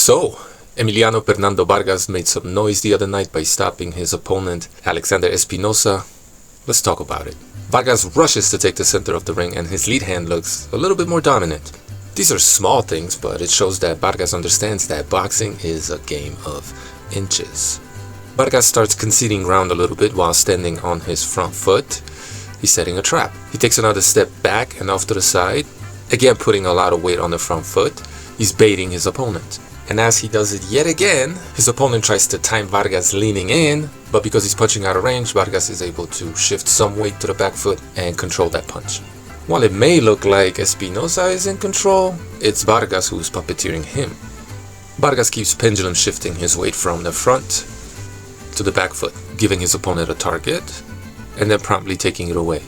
So, Emiliano Vargas made some noise the other night by stopping his opponent, Alexander Espinoza. Let's talk about it. Vargas rushes to take the center of the ring and his lead hand looks a little bit more dominant. These are small things, but it shows that Vargas understands that boxing is a game of inches. Vargas starts conceding ground a little bit while standing on his front foot. He's setting a trap. He takes another step back and off to the side, again putting a lot of weight on the front foot. He's baiting his opponent. And as he does it yet again, his opponent tries to time Vargas leaning in, but because he's punching out of range, Vargas is able to shift some weight to the back foot and control that punch. While it may look like Espinoza is in control, it's Vargas who's puppeteering him. Vargas keeps pendulum shifting his weight from the front to the back foot, giving his opponent a target, and then promptly taking it away,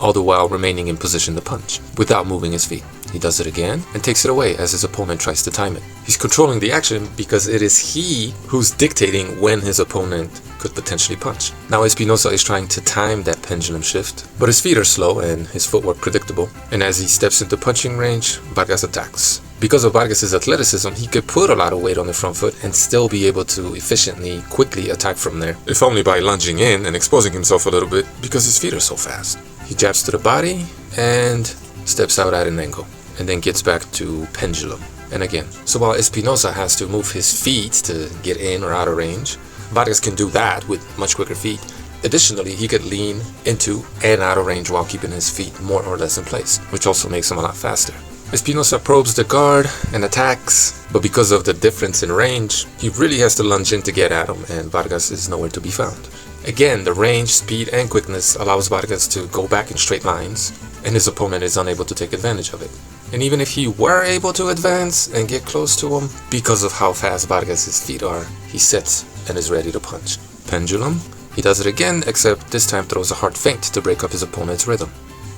all the while remaining in position to punch, without moving his feet. He does it again and takes it away as his opponent tries to time it. He's controlling the action because it is he who's dictating when his opponent could potentially punch. Now Espinoza is trying to time that pendulum shift, but his feet are slow and his footwork predictable, and as he steps into punching range, Vargas attacks. Because of Vargas' athleticism, he could put a lot of weight on the front foot and still be able to efficiently, quickly attack from there, if only by lunging in and exposing himself a little bit because his feet are so fast. He jabs to the body and steps out at an angle, and then gets back to pendulum, and again. So while Espinoza has to move his feet to get in or out of range, Vargas can do that with much quicker feet. Additionally, he could lean into and out of range while keeping his feet more or less in place, which also makes him a lot faster. Espinoza probes the guard and attacks, but because of the difference in range, he really has to lunge in to get at him, and Vargas is nowhere to be found. Again, the range, speed, and quickness allows Vargas to go back in straight lines, and his opponent is unable to take advantage of it. And even if he were able to advance and get close to him, because of how fast Vargas' feet are, he sits and is ready to punch. Pendulum, he does it again, except this time throws a hard feint to break up his opponent's rhythm.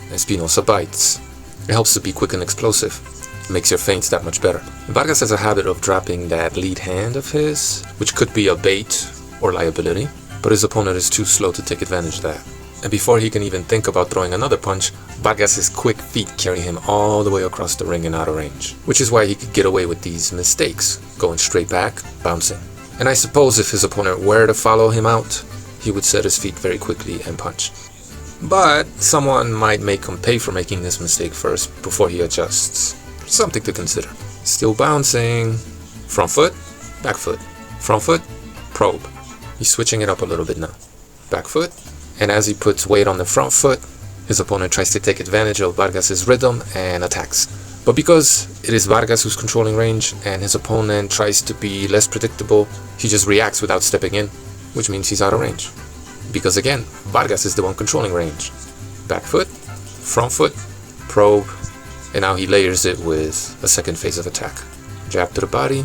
Espinoza bites. It helps to be quick and explosive. It makes your feints that much better. Vargas has a habit of dropping that lead hand of his, which could be a bait or liability, but his opponent is too slow to take advantage of that. And before he can even think about throwing another punch, Vargas' quick feet carry him all the way across the ring and out of range, which is why he could get away with these mistakes, going straight back, bouncing. And I suppose if his opponent were to follow him out, he would set his feet very quickly and punch. But someone might make him pay for making this mistake first before he adjusts. Something to consider. Still bouncing. Front foot, back foot. Front foot, probe. He's switching it up a little bit now. Back foot. And as he puts weight on the front foot, his opponent tries to take advantage of Vargas' rhythm and attacks. But because it is Vargas who's controlling range and his opponent tries to be less predictable, he just reacts without stepping in, which means he's out of range. Because again, Vargas is the one controlling range. Back foot, front foot, probe, and now he layers it with a second phase of attack. Jab to the body.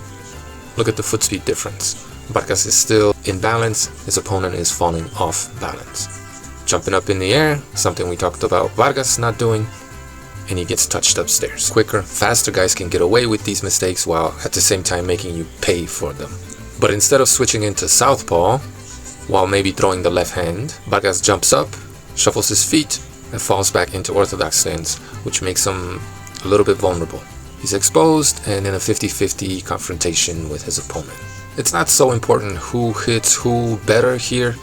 Look at the foot speed difference. Vargas is still in balance, his opponent is falling off balance. Jumping up in the air, something we talked about Vargas not doing, and he gets touched upstairs. Quicker, faster guys can get away with these mistakes while at the same time making you pay for them. But instead of switching into southpaw, while maybe throwing the left hand, Vargas jumps up, shuffles his feet, and falls back into orthodox stance, which makes him a little bit vulnerable. He's exposed and in a 50-50 confrontation with his opponent. It's not so important who hits who better here.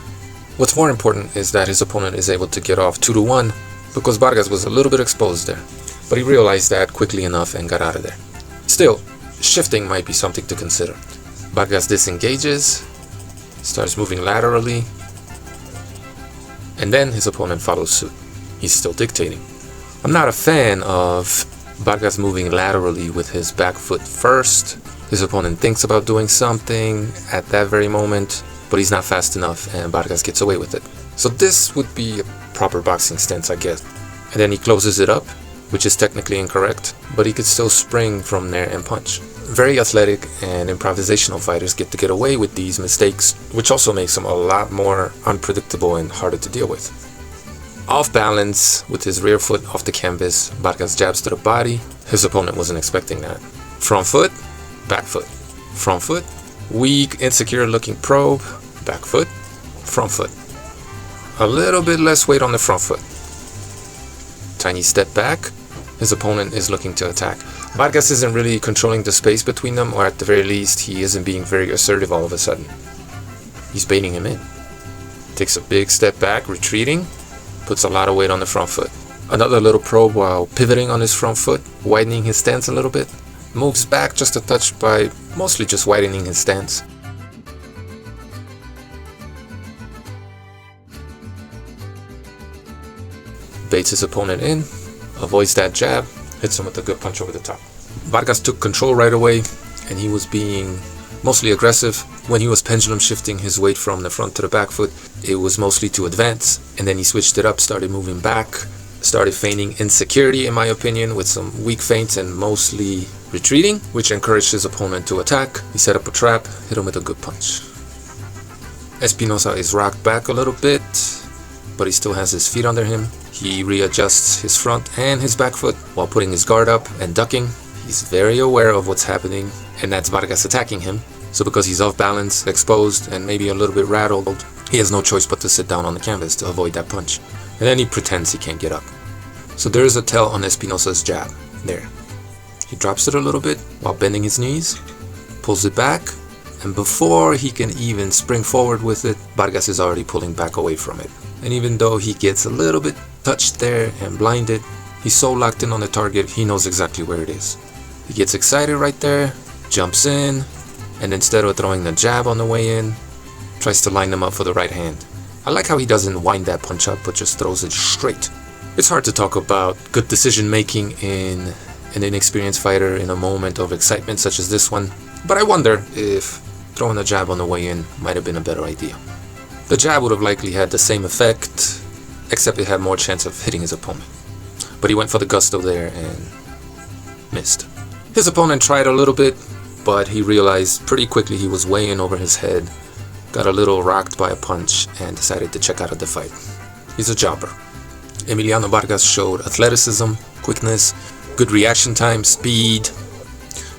What's more important is that his opponent is able to get off 2-1 because Vargas was a little bit exposed there, but he realized that quickly enough and got out of there. Still, shifting might be something to consider. Vargas disengages, starts moving laterally, and then his opponent follows suit. He's still dictating. I'm not a fan of Vargas moving laterally with his back foot first. His opponent thinks about doing something at that very moment, but he's not fast enough and Vargas gets away with it. So this would be a proper boxing stance, I guess. And then he closes it up, which is technically incorrect, but he could still spring from there and punch. Very athletic and improvisational fighters get away with these mistakes, which also makes them a lot more unpredictable and harder to deal with. Off balance, with his rear foot off the canvas, Vargas jabs to the body. His opponent wasn't expecting that. Front foot, back foot. Front foot, weak, insecure looking probe, back foot, front foot. A little bit less weight on the front foot. Tiny step back, his opponent is looking to attack. Vargas isn't really controlling the space between them, or at the very least, he isn't being very assertive all of a sudden. He's baiting him in. Takes a big step back, retreating, puts a lot of weight on the front foot. Another little probe while pivoting on his front foot, widening his stance a little bit. Moves back just a touch by mostly just widening his stance. Baits his opponent in, avoids that jab, hits him with a good punch over the top. Vargas took control right away, and he was being mostly aggressive. When he was pendulum shifting his weight from the front to the back foot, it was mostly to advance, and then he switched it up, started moving back, started feigning insecurity, in my opinion, with some weak feints and mostly retreating, which encouraged his opponent to attack. He set up a trap, hit him with a good punch. Espinoza is rocked back a little bit, but he still has his feet under him. He readjusts his front and his back foot while putting his guard up and ducking. He's very aware of what's happening, and that's Vargas attacking him. So because he's off balance, exposed, and maybe a little bit rattled, he has no choice but to sit down on the canvas to avoid that punch. And then he pretends he can't get up. So there is a tell on Espinoza's jab. There. He drops it a little bit while bending his knees, pulls it back, and before he can even spring forward with it, Vargas is already pulling back away from it. And even though he gets a little bit touched there and blinded, he's so locked in on the target, he knows exactly where it is. He gets excited right there, jumps in, and instead of throwing the jab on the way in, tries to line them up for the right hand. I like how he doesn't wind that punch up, but just throws it straight. It's hard to talk about good decision making in an inexperienced fighter in a moment of excitement such as this one, but I wonder if throwing a jab on the way in might have been a better idea. The jab would have likely had the same effect, except it had more chance of hitting his opponent. But he went for the gusto there and missed. His opponent tried a little bit, but he realized pretty quickly he was way in over his head, got a little rocked by a punch, and decided to check out of the fight. He's a jobber. Emiliano Vargas showed athleticism, quickness, good reaction time, speed.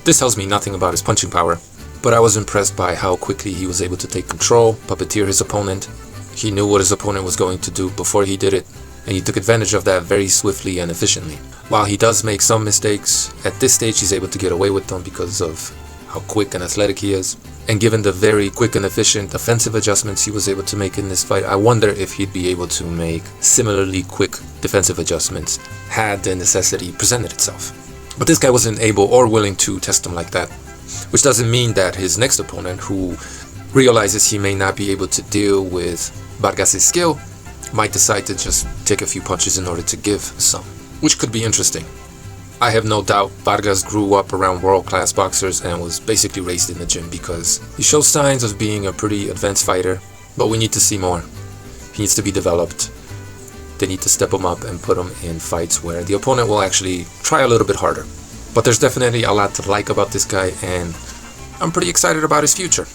This tells me nothing about his punching power, but I was impressed by how quickly he was able to take control, puppeteer his opponent. He knew what his opponent was going to do before he did it, and he took advantage of that very swiftly and efficiently. While he does make some mistakes, at this stage he's able to get away with them because of how quick and athletic he is. And given the very quick and efficient offensive adjustments he was able to make in this fight, I wonder if he'd be able to make similarly quick defensive adjustments had the necessity presented itself. But this guy wasn't able or willing to test him like that, which doesn't mean that his next opponent, who realizes he may not be able to deal with Vargas' skill, might decide to just take a few punches in order to give some, which could be interesting. I have no doubt Vargas grew up around world-class boxers and was basically raised in the gym because he shows signs of being a pretty advanced fighter, but we need to see more. He needs to be developed. They need to step him up and put him in fights where the opponent will actually try a little bit harder. But there's definitely a lot to like about this guy, and I'm pretty excited about his future.